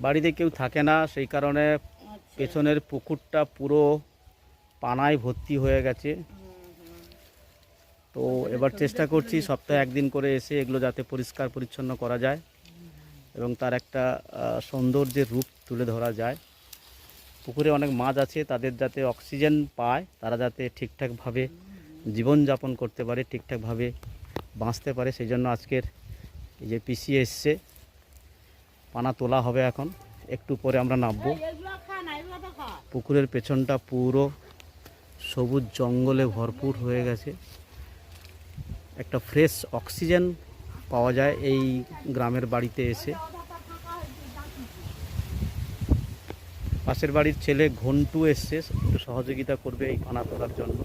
বাড়িতে কেউ থাকে না, সেই কারণে পেছনের পুকুরটা পুরো পানায় ভর্তি হয়ে গেছে। তো এবার চেষ্টা করছি সপ্তাহে একদিন করে এসে এগুলো যাতে পরিষ্কার পরিচ্ছন্ন করা যায় এবং তার একটা সৌন্দর্যের রূপ তুলে ধরা যায়। পুকুরে অনেক মাছ আছে, তাদের যাতে অক্সিজেন পায়, তারা যাতে ঠিকঠাকভাবে জীবনযাপন করতে পারে, ঠিকঠাকভাবে বাঁচতে পারে, সেই জন্য আজকের এই যে পিসি এসছে, পানা তোলা হবে। এখন একটু পরে আমরা নামবো। পুকুরের পেছনটা পুরো সবুজ জঙ্গলে ভরপুর হয়ে গেছে। একটা ফ্রেশ অক্সিজেন পাওয়া যায় এই গ্রামের বাড়িতে এসে। পাশের বাড়ির ছেলে ঘন্টু এসছে, একটু সহযোগিতা করবে এই পানা তোলার জন্য।